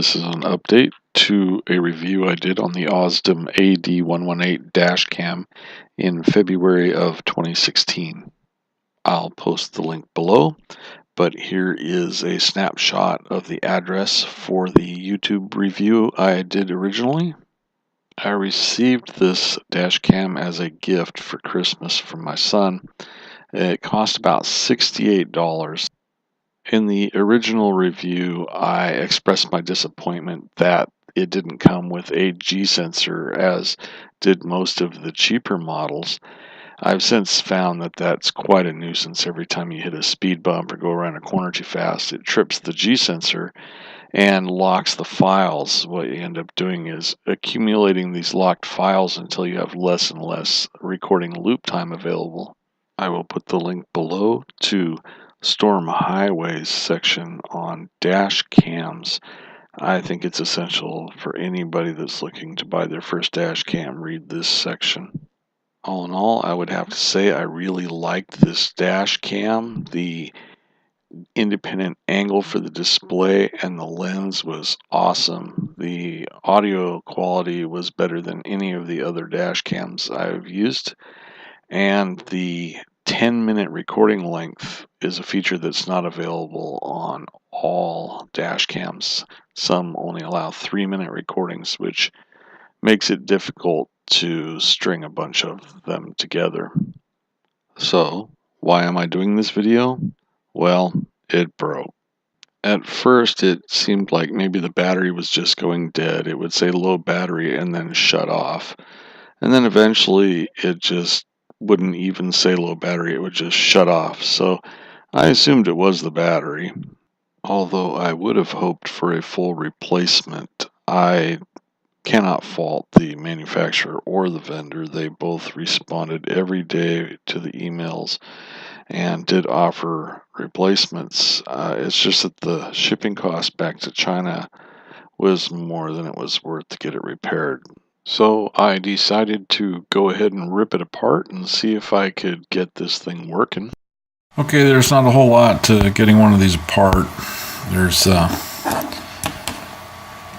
This is an update to a review I did on the Ausdom AD118 Dashcam in February of 2016. I'll post the link below, but here is a snapshot of the address for the YouTube review I did originally. I received this Dashcam as a gift for Christmas from my son. It cost about $68. In the original review, I expressed my disappointment that it didn't come with a G-sensor, as did most of the cheaper models. I've since found that that's quite a nuisance. Every time you hit a speed bump or go around a corner too fast, it trips the G-sensor and locks the files. What you end up doing is accumulating these locked files until you have less and less recording loop time available. I will put the link below to Storm Highways section on Dashcams. I think it's essential for anybody that's looking to buy their first Dashcam, read this section. All in all, I would have to say I really liked this Dashcam. The independent angle for the display and the lens was awesome. The audio quality was better than any of the other Dashcams I've used, and the 10-minute recording length is a feature that's not available on all Dashcams. Some only allow 3-minute recordings, which makes it difficult to string a bunch of them together. So, why am I doing this video? Well, it broke. At first, it seemed like maybe the battery was just going dead. It would say low battery and then shut off. And then eventually, it just wouldn't even say low battery, it would just shut off. So I assumed it was the battery, although I would have hoped for a full replacement. I cannot fault the manufacturer or the vendor. They both responded every day to the emails and did offer replacements. It's just that the shipping cost back to China was more than it was worth to get it repaired. So I decided to go ahead and rip it apart and see if I could get this thing working. Okay, there's not a whole lot to getting one of these apart. There's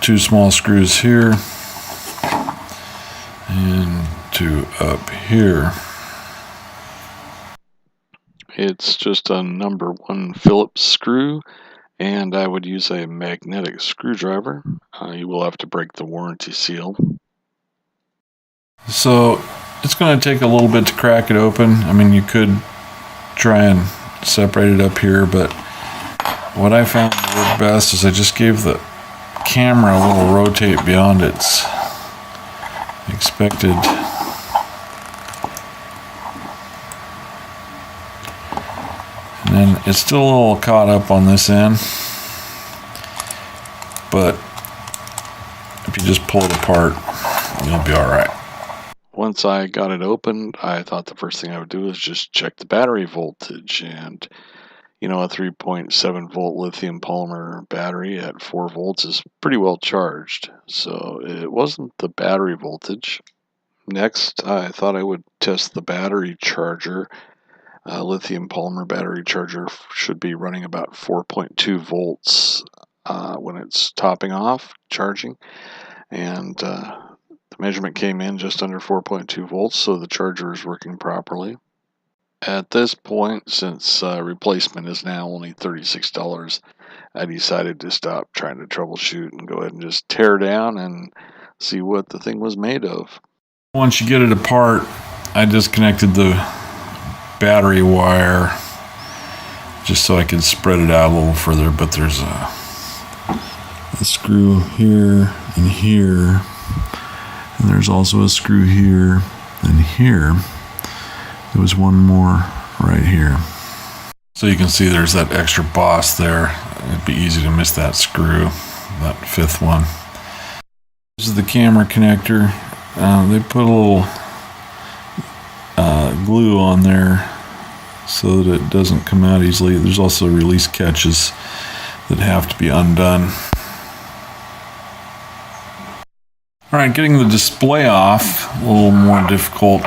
2 small screws here and 2 up here. It's just a number 1 Phillips screw, and I would use a magnetic screwdriver. You will have to break the warranty seal. So it's going to take a little bit to crack it open. I mean, you could try and separate it up here, but what I found worked best is I just gave the camera a little rotate beyond its expected. And then it's still a little caught up on this end, but if you just pull it apart, you'll be all right. Once I got it opened, I thought the first thing I would do is just check the battery voltage, and a 3.7 volt lithium polymer battery at 4 volts is pretty well charged, so it wasn't the battery voltage. Next, I thought I would test the battery charger. Lithium polymer battery charger should be running about 4.2 volts when it's topping off charging, and the measurement came in just under 4.2 volts, so the charger is working properly. At this point, since replacement is now only $36, I decided to stop trying to troubleshoot and go ahead and just tear down and see what the thing was made of. Once you get it apart, I disconnected the battery wire just so I could spread it out a little further, but there's a screw here and here. And there's also a screw here and here. There was one more right here. So you can see there's that extra boss there. It'd be easy to miss that screw, that 5th one. This is the camera connector. They put a little glue on there so that it doesn't come out easily. There's also release catches that have to be undone. Alright, getting the display off, a little more difficult.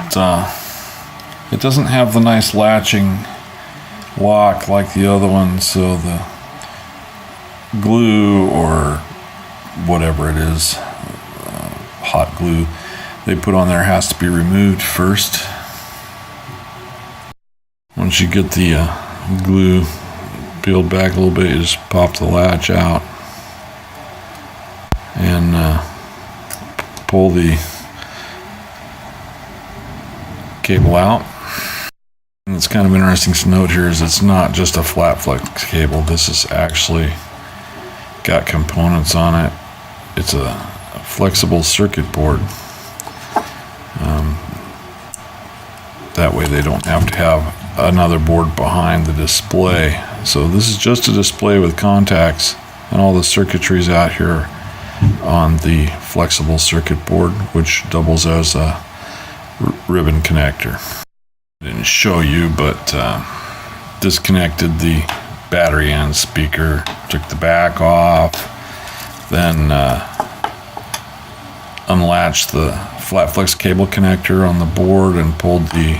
It doesn't have the nice latching lock like the other one, so the glue or whatever it is, hot glue they put on there has to be removed first. Once you get the glue peeled back a little bit, you just pop the latch out and pull the cable out. And it's kind of interesting to note here is it's not just a flat flex cable. This is actually got components on it. It's a flexible circuit board. That way they don't have to have another board behind the display. So this is just a display with contacts and all the circuitry's out here on the flexible circuit board, which doubles as a ribbon connector. I didn't show you, but disconnected the battery and speaker, took the back off, then unlatched the flat flex cable connector on the board and pulled the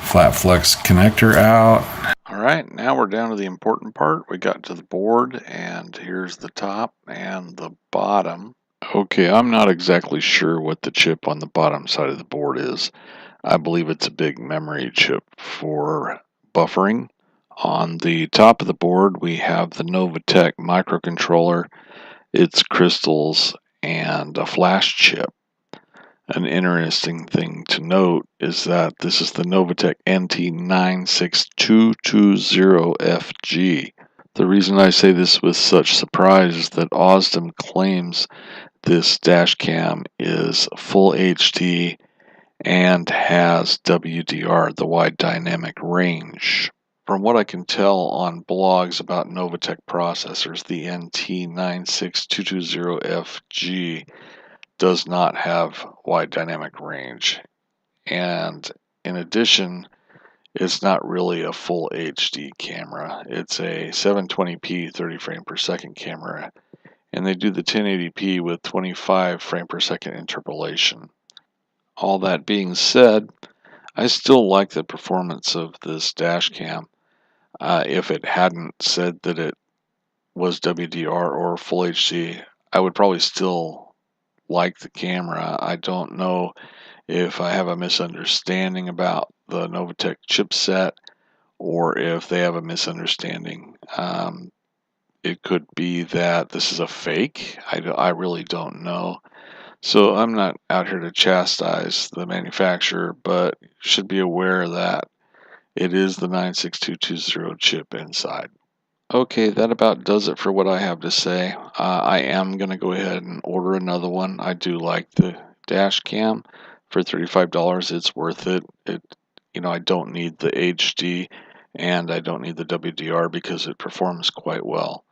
flat flex connector out. Alright, now we're down to the important part. We got to the board, and here's the top and the bottom. Okay, I'm not exactly sure what the chip on the bottom side of the board is. I believe it's a big memory chip for buffering. On the top of the board, we have the Novatech microcontroller, its crystals, and a flash chip. An interesting thing to note is that this is the Novatech NT96220FG. The reason I say this with such surprise is that Ausdom claims this dash cam is full HD and has WDR, the wide dynamic range. From what I can tell on blogs about Novatech processors, the NT96220FG does not have wide dynamic range, and in addition, it's not really a full HD camera. It's a 720p 30 frame per second camera, and they do the 1080p with 25 frame per second interpolation. All that being said, I still like the performance of this dash cam. If it hadn't said that it was WDR or full HD, I would probably still like the camera. I don't know if I have a misunderstanding about the Novatech chipset or if they have a misunderstanding. It could be that this is a fake. I really don't know. So I'm not out here to chastise the manufacturer, but you should be aware that it is the 96220 chip inside. Okay, that about does it for what I have to say. I am going to go ahead and order another one. I do like the dash cam. For $35, it's worth it. I don't need the HD and I don't need the WDR because it performs quite well.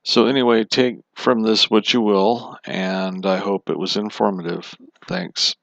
So anyway, take from this what you will, and I hope it was informative. Thanks.